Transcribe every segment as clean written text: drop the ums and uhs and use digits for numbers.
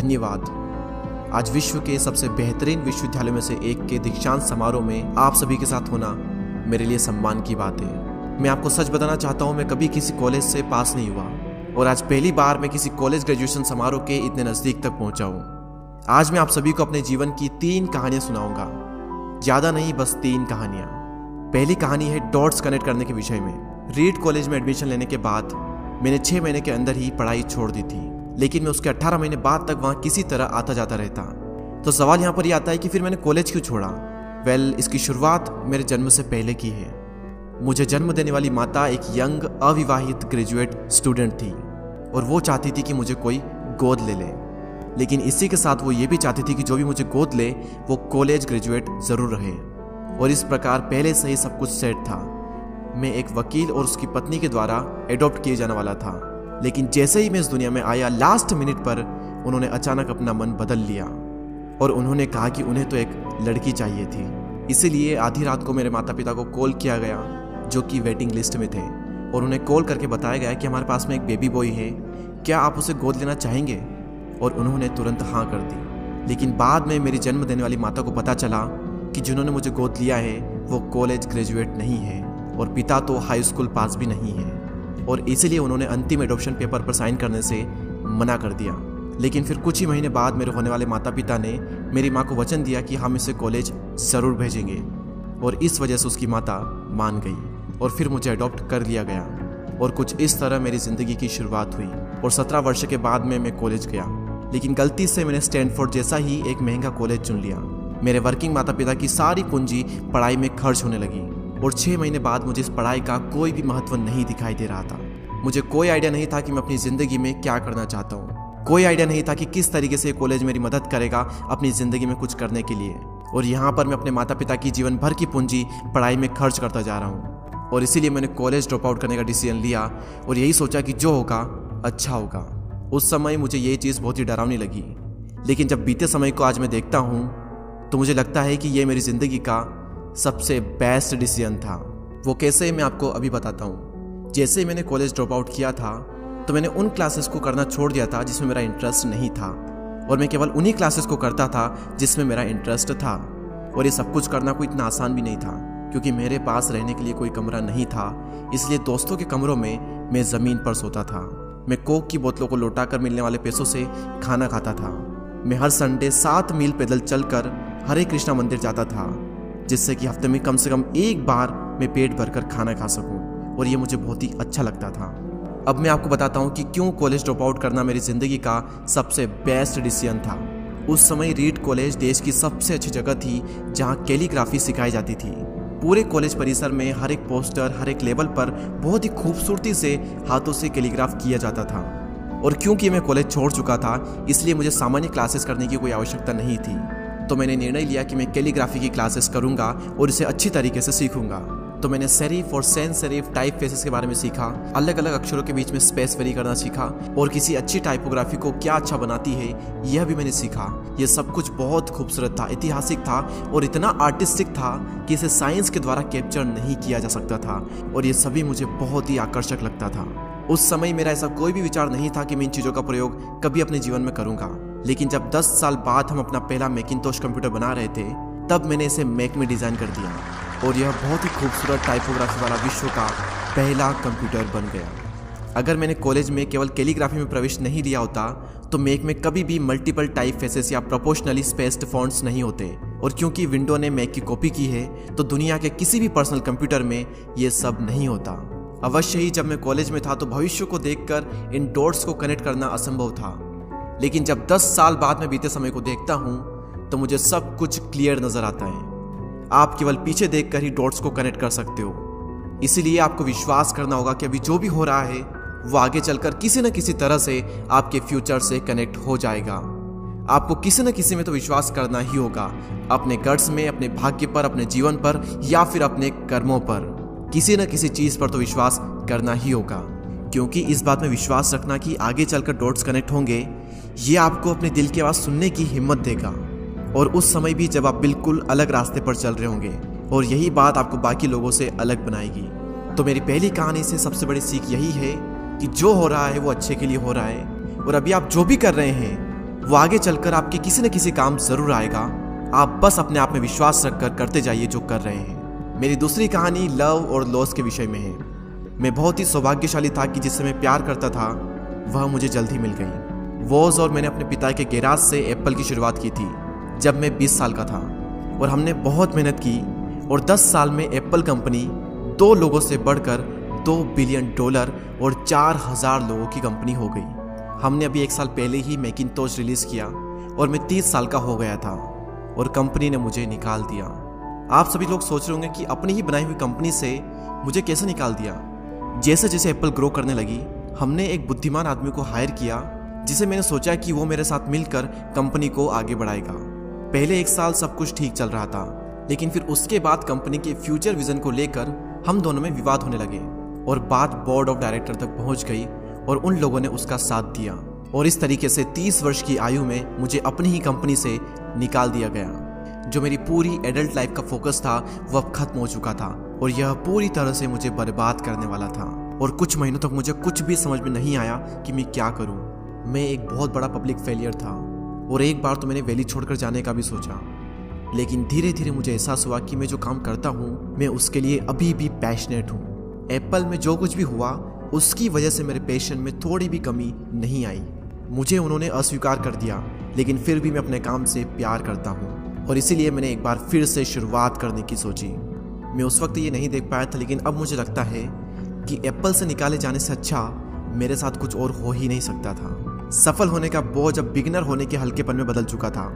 धन्यवाद। आज विश्व के सबसे बेहतरीन विश्वविद्यालयों में से एक के दीक्षांत समारोह में आप सभी के साथ होना मेरे लिए सम्मान की बात है। मैं आपको सच बताना चाहता हूँ, मैं कभी किसी कॉलेज से पास नहीं हुआ और आज पहली बार मैं किसी कॉलेज ग्रेजुएशन समारोह के इतने नज़दीक तक पहुँचा हूँ। आज मैं आप सभी को अपने जीवन की 3 कहानियाँ सुनाऊंगा, ज़्यादा नहीं, बस 3 कहानियाँ। पहली कहानी है डॉट्स कनेक्ट करने के विषय में। रीड कॉलेज में एडमिशन लेने के बाद मैंने 6 महीने के अंदर ही पढ़ाई छोड़ दी थी, लेकिन मैं उसके 18 महीने बाद तक वहाँ किसी तरह आता जाता रहता। तो सवाल यहाँ पर ये आता है कि फिर मैंने कॉलेज क्यों छोड़ा। इसकी शुरुआत मेरे जन्म से पहले की है। मुझे जन्म देने वाली माता एक यंग अविवाहित ग्रेजुएट स्टूडेंट थी और वो चाहती थी कि मुझे कोई गोद ले ले, लेकिन इसी के साथ वो ये भी चाहती थी कि जो भी मुझे गोद ले वो कॉलेज ग्रेजुएट ज़रूर रहे। और इस प्रकार पहले से ही सब कुछ सेट था। मैं एक वकील और उसकी पत्नी के द्वारा एडॉप्ट किए जाने वाला था, लेकिन जैसे ही मैं इस दुनिया में आया, लास्ट मिनट पर उन्होंने अचानक अपना मन बदल लिया और उन्होंने कहा कि उन्हें तो एक लड़की चाहिए थी। इसीलिए आधी रात को मेरे माता पिता को कॉल किया गया, जो कि वेटिंग लिस्ट में थे, और उन्हें कॉल करके बताया गया कि हमारे पास में एक बेबी बॉय है, क्या आप उसे गोद लेना चाहेंगे। और उन्होंने तुरंत हाँ कर दी। लेकिन बाद में मेरी जन्म देने वाली माता को पता चला कि जिन्होंने मुझे गोद लिया है वो कॉलेज ग्रेजुएट नहीं है और पिता तो हाई स्कूल पास भी नहीं है, और इसीलिए उन्होंने अंतिम एडॉप्शन पेपर पर साइन करने से मना कर दिया। लेकिन फिर कुछ ही महीने बाद मेरे होने वाले माता पिता ने मेरी माँ को वचन दिया कि हम इसे कॉलेज ज़रूर भेजेंगे, और इस वजह से उसकी माता मान गई और फिर मुझे अडॉप्ट कर लिया गया। और कुछ इस तरह मेरी ज़िंदगी की शुरुआत हुई। और 17 वर्ष के बाद में मैं कॉलेज गया, लेकिन गलती से मैंने स्टैनफोर्ड जैसा ही एक महंगा कॉलेज चुन लिया। मेरे वर्किंग माता पिता की सारी पूंजी पढ़ाई में खर्च होने लगी और 6 महीने बाद मुझे इस पढ़ाई का कोई भी महत्व नहीं दिखाई दे रहा था। मुझे कोई आइडिया नहीं था कि मैं अपनी ज़िंदगी में क्या करना चाहता हूँ। कोई आइडिया नहीं था कि किस तरीके से कॉलेज मेरी मदद करेगा अपनी ज़िंदगी में कुछ करने के लिए। और यहाँ पर मैं अपने माता पिता की जीवन भर की पूंजी पढ़ाई में खर्च करता जा रहा हूँ। और इसीलिए मैंने कॉलेज ड्रॉप आउट करने का डिसीजन लिया और यही सोचा कि जो होगा अच्छा होगा। उस समय मुझे ये चीज़ बहुत ही डरावनी लगी, लेकिन जब बीते समय को आज मैं देखता हूँ तो मुझे लगता है कि ये मेरी ज़िंदगी का सबसे बेस्ट डिसीजन था। वो कैसे, मैं आपको अभी बताता हूँ। जैसे ही मैंने कॉलेज ड्रॉप आउट किया था तो मैंने उन क्लासेस को करना छोड़ दिया था जिसमें मेरा इंटरेस्ट नहीं था, और मैं केवल उन्हीं क्लासेस को करता था जिसमें मेरा इंटरेस्ट था। और ये सब कुछ करना कोई इतना आसान भी नहीं था, क्योंकि मेरे पास रहने के लिए कोई कमरा नहीं था। इसलिए दोस्तों के कमरों में मैं ज़मीन पर सोता था। मैं कोक की बोतलों को लौटाकर मिलने वाले पैसों से खाना खाता था। मैं हर संडे 7 मील पैदल चलकर हरे कृष्णा मंदिर जाता था, जिससे कि हफ्ते में कम से कम एक बार मैं पेट भरकर खाना खा सकूं, और ये मुझे बहुत ही अच्छा लगता था। अब मैं आपको बताता हूँ कि क्यों कॉलेज ड्रॉप आउट करना मेरी ज़िंदगी का सबसे बेस्ट डिसीजन था। उस समय रीड कॉलेज देश की सबसे अच्छी जगह थी जहाँ कैलीग्राफी सिखाई जाती थी। पूरे कॉलेज परिसर में हर एक पोस्टर, हर एक लेवल पर बहुत ही खूबसूरती से हाथों से कैलीग्राफ किया जाता था। और क्योंकि मैं कॉलेज छोड़ चुका था, इसलिए मुझे सामान्य क्लासेस करने की कोई आवश्यकता नहीं थी। तो मैंने निर्णय लिया कि मैं कैलीग्राफी की क्लासेस करूंगा और इसे अच्छी तरीके से सीखूंगा। तो मैंने सेरिफ और सैन सेरिफ टाइप फेसेस के बारे में सीखा, अलग अलग अक्षरों के बीच में स्पेस वेरी करना सीखा, और किसी अच्छी टाइपोग्राफी को क्या अच्छा बनाती है यह भी मैंने सीखा। यह सब कुछ बहुत खूबसूरत था, ऐतिहासिक था और इतना आर्टिस्टिक था कि इसे साइंस के द्वारा कैप्चर नहीं किया जा सकता था, और ये सभी मुझे बहुत ही आकर्षक लगता था। उस समय मेरा ऐसा कोई भी विचार नहीं था कि मैं इन चीज़ों का प्रयोग कभी अपने जीवन में करूंगा। लेकिन जब 10 साल बाद हम अपना पहला मैकिंटोश कंप्यूटर बना रहे थे, तब मैंने इसे मैक में डिज़ाइन कर दिया, और यह बहुत ही खूबसूरत टाइपोग्राफी वाला विश्व का पहला कंप्यूटर बन गया। अगर मैंने कॉलेज में केवल कैलीग्राफी में प्रवेश नहीं लिया होता तो मैक में कभी भी मल्टीपल टाइप फेसेस या प्रोपोर्शनली स्पेस्ड फॉन्ट्स नहीं होते। और क्योंकि विंडो ने मैक की कॉपी की है, तो दुनिया के किसी भी पर्सनल कंप्यूटर में ये सब नहीं होता। अवश्य ही जब मैं कॉलेज में था तो भविष्य को देखकर इन डॉट्स को कनेक्ट करना असंभव था, लेकिन जब 10 साल बाद में बीते समय को देखता हूँ तो मुझे सब कुछ क्लियर नजर आता है। आप केवल पीछे देखकर ही डॉट्स को कनेक्ट कर सकते हो। इसीलिए आपको विश्वास करना होगा कि अभी जो भी हो रहा है वो आगे चलकर किसी न किसी तरह से आपके फ्यूचर से कनेक्ट हो जाएगा। आपको किसी न किसी में तो विश्वास करना ही होगा, अपने गट्स में, अपने भाग्य पर, अपने जीवन पर, या फिर अपने कर्मों पर। किसी न किसी चीज़ पर तो विश्वास करना ही होगा, क्योंकि इस बात में विश्वास रखना कि आगे चलकर डॉट्स कनेक्ट होंगे, ये आपको अपने दिल की आवाज़ सुनने की हिम्मत देगा। और उस समय भी जब आप बिल्कुल अलग रास्ते पर चल रहे होंगे, और यही बात आपको बाकी लोगों से अलग बनाएगी। तो मेरी पहली कहानी से सबसे बड़ी सीख यही है कि जो हो रहा है वो अच्छे के लिए हो रहा है, और अभी आप जो भी कर रहे हैं वो आगे चलकर आपके किसी न किसी काम जरूर आएगा। आप बस अपने आप में विश्वास रखकर करते जाइए जो कर रहे हैं। मेरी दूसरी कहानी लव और लॉस के विषय में है। मैं बहुत ही सौभाग्यशाली था कि जिससे मैं प्यार करता था वह मुझे जल्द ही मिल गई। वॉज और मैंने अपने पिता के गैराज से एप्पल की शुरुआत की थी जब मैं 20 साल का था, और हमने बहुत मेहनत की और 10 साल में एप्पल कंपनी 2 लोगों से बढ़कर $2 बिलियन और 4000 लोगों की कंपनी हो गई। हमने अभी 1 साल पहले ही मैकिंटोश रिलीज किया और मैं 30 साल का हो गया था और कंपनी ने मुझे निकाल दिया। आप सभी लोग सोच रहे होंगे कि अपनी ही बनाई हुई कंपनी से मुझे कैसे निकाल दिया। जैसे जैसे एप्पल ग्रो करने लगी, हमने एक बुद्धिमान आदमी को हायर किया जिसे मैंने सोचा कि वो मेरे साथ मिलकर कंपनी को आगे बढ़ाएगा। पहले 1 साल सब कुछ ठीक चल रहा था, लेकिन फिर उसके बाद कंपनी के फ्यूचर विजन को लेकर हम दोनों में विवाद होने लगे और बात बोर्ड ऑफ डायरेक्टर तक पहुंच गई और उन लोगों ने उसका साथ दिया, और इस तरीके से 30 वर्ष की आयु में मुझे अपनी ही कंपनी से निकाल दिया गया। जो मेरी पूरी एडल्ट लाइफ का फोकस था वो अब खत्म हो चुका था और यह पूरी तरह से मुझे बर्बाद करने वाला था। और कुछ महीनों तक मुझे कुछ भी समझ में नहीं आया कि मैं क्या करूं। मैं एक बहुत बड़ा पब्लिक फेलियर था और एक बार तो मैंने वैली छोड़कर जाने का भी सोचा, लेकिन धीरे धीरे मुझे एहसास हुआ कि मैं जो काम करता हूँ मैं उसके लिए अभी भी पैशनेट हूँ। एप्पल में जो कुछ भी हुआ उसकी वजह से मेरे पैशन में थोड़ी भी कमी नहीं आई। मुझे उन्होंने अस्वीकार कर दिया, लेकिन फिर भी मैं अपने काम से प्यार करता हूँ और इसीलिए मैंने एक बार फिर से शुरुआत करने की सोची। मैं उस वक्त ये नहीं देख पाया था, लेकिन अब मुझे लगता है कि एप्पल से निकाले जाने से अच्छा मेरे साथ कुछ और हो ही नहीं सकता था। सफल होने का बोझ अब बिगिनर होने के हल्केपन में बदल चुका था।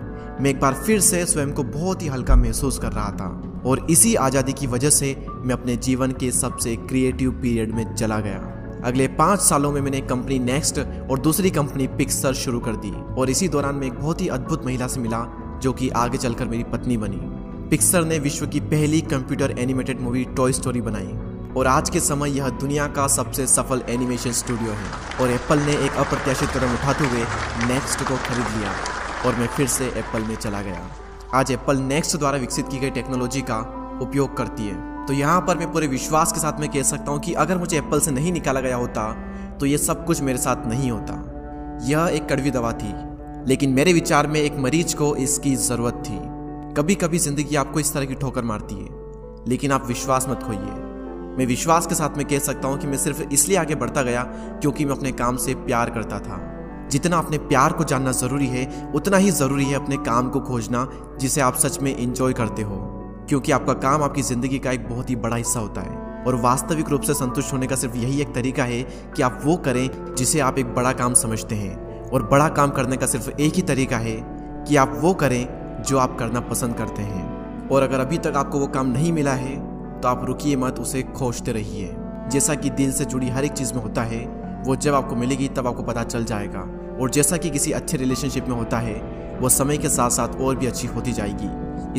मैं एक बार फिर से स्वयं को बहुत ही हल्का महसूस कर रहा था और इसी आज़ादी की वजह से मैं अपने जीवन के सबसे क्रिएटिव पीरियड में चला गया। अगले 5 सालों में मैंने एक कंपनी नेक्स्ट और दूसरी कंपनी पिक्सर शुरू कर दी, और इसी दौरान मैं एक बहुत ही अद्भुत महिला से मिला जो कि आगे चलकर मेरी पत्नी बनी। पिक्सर ने विश्व की पहली computer animated movie toy story बनाई और आज के समय यह दुनिया का सबसे सफल एनिमेशन स्टूडियो है। और एप्पल ने एक अप्रत्याशित कदम उठाते हुए नेक्स्ट को खरीद लिया और मैं फिर से एप्पल में चला गया। आज एप्पल नेक्स्ट द्वारा विकसित की गई टेक्नोलॉजी का उपयोग करती है। तो यहाँ पर मैं पूरे विश्वास के साथ में कह सकता हूँ कि अगर मुझे एप्पल से नहीं निकाला गया होता तो ये सब कुछ मेरे साथ नहीं होता। यह एक कड़वी दवा थी, लेकिन मेरे विचार में एक मरीज को इसकी ज़रूरत थी। कभी कभी जिंदगी आपको इस तरह की ठोकर मारती है, लेकिन आप विश्वास मत खोइए। मैं विश्वास के साथ में कह सकता हूँ कि मैं सिर्फ इसलिए आगे बढ़ता गया क्योंकि मैं अपने काम से प्यार करता था। जितना अपने प्यार को जानना ज़रूरी है, उतना ही ज़रूरी है अपने काम को खोजना जिसे आप सच में एंजॉय करते हो, क्योंकि आपका काम आपकी ज़िंदगी का एक बहुत ही बड़ा हिस्सा होता है। और वास्तविक रूप से संतुष्ट होने का सिर्फ यही एक तरीका है कि आप वो करें जिसे आप एक बड़ा काम समझते हैं, और बड़ा काम करने का सिर्फ एक ही तरीका है कि आप वो करें जो आप करना पसंद करते हैं। और अगर अभी तक आपको वो काम नहीं मिला है तो आप रुकिए मत, उसे खोजते रहिए। जैसा कि दिल से जुड़ी हर एक चीज़ में होता है, वो जब आपको मिलेगी तब आपको पता चल जाएगा। और जैसा कि किसी अच्छे रिलेशनशिप में होता है, वो समय के साथ साथ और भी अच्छी होती जाएगी।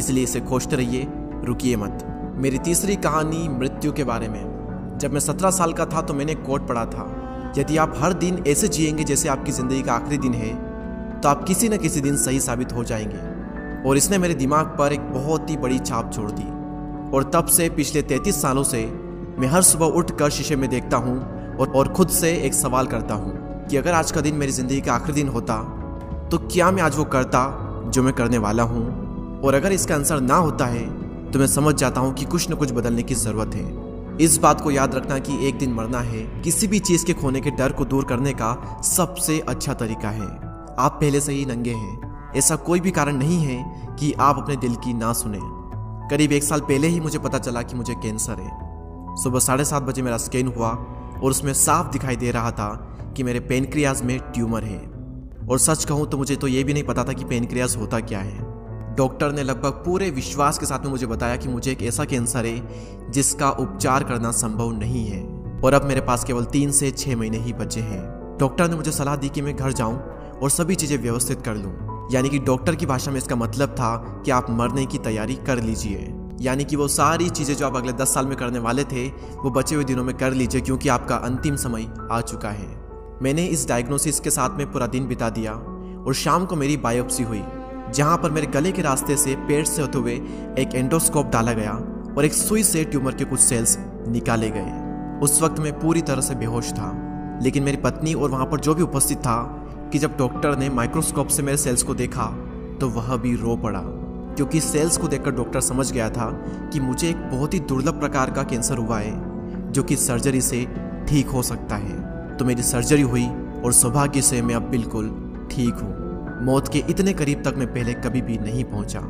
इसलिए इसे खोजते रहिए, रुकिए मत। मेरी तीसरी कहानी मृत्यु के बारे में। जब मैं 17 साल का था तो मैंने एक कोट पढ़ा था, यदि आप हर दिन ऐसे जिएंगे जैसे आपकी ज़िंदगी का आखिरी दिन है तो आप किसी न किसी दिन सही साबित हो जाएंगे। और इसने मेरे दिमाग पर एक बहुत ही बड़ी छाप छोड़ दी। और तब से पिछले 33 सालों से मैं हर सुबह उठकर शीशे में देखता हूँ और खुद से एक सवाल करता हूँ कि अगर आज का दिन मेरी ज़िंदगी का आखिरी दिन होता तो क्या मैं आज वो करता जो मैं करने वाला हूँ। और अगर इसका आंसर ना होता है तो मैं समझ जाता हूँ कि कुछ न कुछ बदलने की ज़रूरत है। इस बात को याद रखना कि एक दिन मरना है किसी भी चीज़ के खोने के डर को दूर करने का सबसे अच्छा तरीका है। आप पहले से ही नंगे हैं, ऐसा कोई भी कारण नहीं है कि आप अपने दिल की ना सुने। करीब 1 साल पहले ही मुझे पता चला कि मुझे कैंसर है। सुबह 7:30 बजे मेरा स्कैन हुआ और उसमें साफ दिखाई दे रहा था कि मेरे पेनक्रियाज में ट्यूमर है। और सच कहूँ तो मुझे तो ये भी नहीं पता था कि पेनक्रियाज होता क्या है। डॉक्टर ने लगभग पूरे विश्वास के साथ में मुझे बताया कि मुझे एक ऐसा कैंसर है जिसका उपचार करना संभव नहीं है और अब मेरे पास केवल 3 से 6 महीने ही बचे हैं। डॉक्टर ने मुझे सलाह दी कि मैं घर जाऊं और सभी चीज़ें व्यवस्थित कर लूं। यानी कि डॉक्टर की भाषा में इसका मतलब था कि आप मरने की तैयारी कर लीजिए। यानी कि वो सारी चीज़ें जो आप अगले 10 साल में करने वाले थे वो बचे हुए दिनों में कर लीजिए, क्योंकि आपका अंतिम समय आ चुका है। मैंने इस डायग्नोसिस के साथ में पूरा दिन बिता दिया और शाम को मेरी बायोप्सी हुई, जहां पर मेरे गले के रास्ते से पेट से होते हुए एक एंडोस्कोप डाला गया और एक सुई से ट्यूमर के कुछ सेल्स निकाले गए। उस वक्त मैं पूरी तरह से बेहोश था, लेकिन मेरी पत्नी और वहां पर जो भी उपस्थित था कि जब डॉक्टर ने माइक्रोस्कोप से मेरे सेल्स को देखा तो वह भी रो पड़ा, क्योंकि सेल्स को देखकर डॉक्टर समझ गया था कि मुझे एक बहुत ही दुर्लभ प्रकार का कैंसर हुआ है जो कि सर्जरी से ठीक हो सकता है। तो मेरी सर्जरी हुई और सौभाग्य से मैं अब बिल्कुल ठीक हूँ। मौत के इतने करीब तक मैं पहले कभी भी नहीं पहुँचा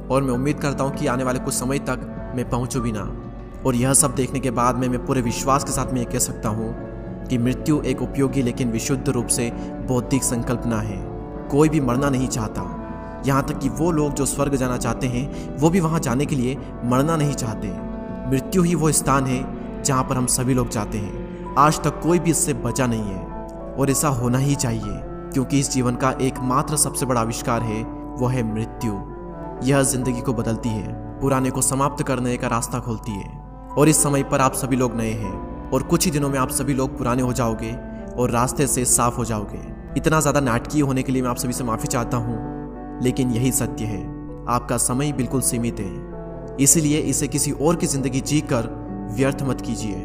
और मैं उम्मीद करता हूँ कि आने वाले कुछ समय तक मैं पहुँचूँ भी ना। और यह सब देखने के बाद मैं पूरे विश्वास के साथ मैं ये कह सकता हूँ कि मृत्यु एक उपयोगी लेकिन विशुद्ध रूप से बौद्धिक संकल्पना है। कोई भी मरना नहीं चाहता, यहाँ तक कि वो लोग जो स्वर्ग जाना चाहते हैं वो भी वहाँ जाने के लिए मरना नहीं चाहते। मृत्यु ही वो स्थान है जहाँ पर हम सभी लोग जाते हैं। आज तक कोई भी इससे बचा नहीं है और ऐसा होना ही चाहिए, क्योंकि इस जीवन का एकमात्र सबसे बड़ा आविष्कार है वो है मृत्यु। यह जिंदगी को बदलती है, पुराने को समाप्त करने का रास्ता खोलती है। और इस समय पर आप सभी लोग नए हैं और कुछ ही दिनों में आप सभी लोग पुराने हो जाओगे और रास्ते से साफ हो जाओगे। इतना ज़्यादा नाटकीय होने के लिए मैं आप सभी से माफ़ी चाहता हूँ, लेकिन यही सत्य है। आपका समय बिल्कुल सीमित है, इसलिए इसे किसी और की ज़िंदगी जीकर व्यर्थ मत कीजिए।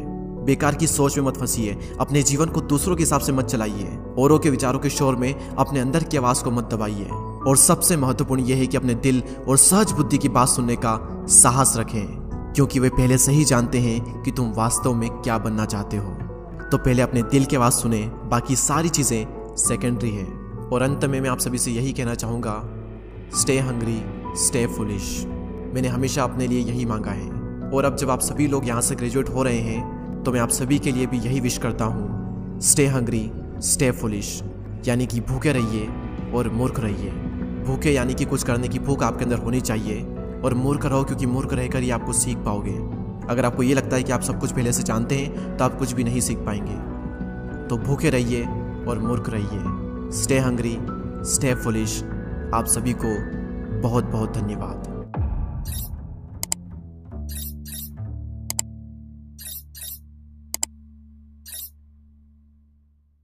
बेकार की सोच में मत फंसिए, अपने जीवन को दूसरों के हिसाब से मत चलाइए, औरों के विचारों के शोर में अपने अंदर की आवाज़ को मत दबाइए। और सबसे महत्वपूर्ण यह है कि अपने दिल और सहज बुद्धि की बात सुनने का साहस रखें, क्योंकि वे पहले से ही जानते हैं कि तुम वास्तव में क्या बनना चाहते हो। तो पहले अपने दिल की आवाज़ सुने, बाकी सारी चीज़ें सेकेंडरी है। और अंत में मैं आप सभी से यही कहना चाहूँगा, स्टे हंग्री, स्टे फुलिश। मैंने हमेशा अपने लिए यही मांगा है और अब जब आप सभी लोग यहाँ से ग्रेजुएट हो रहे हैं तो मैं आप सभी के लिए भी यही विश करता हूँ, स्टे हंग्री, स्टे फुलिश। यानी कि भूखे रहिए और मूर्ख रहिए। भूखे यानी कि कुछ करने की भूख आपके अंदर होनी चाहिए, और मूर्ख रहो क्योंकि मूर्ख रहकर ही आप कुछ सीख पाओगे। अगर आपको ये लगता है कि आप सब कुछ पहले से जानते हैं तो आप कुछ भी नहीं सीख पाएंगे। तो भूखे रहिए और मूर्ख रहिए। Stay hungry, stay foolish. आप सभी को बहुत बहुत धन्यवाद।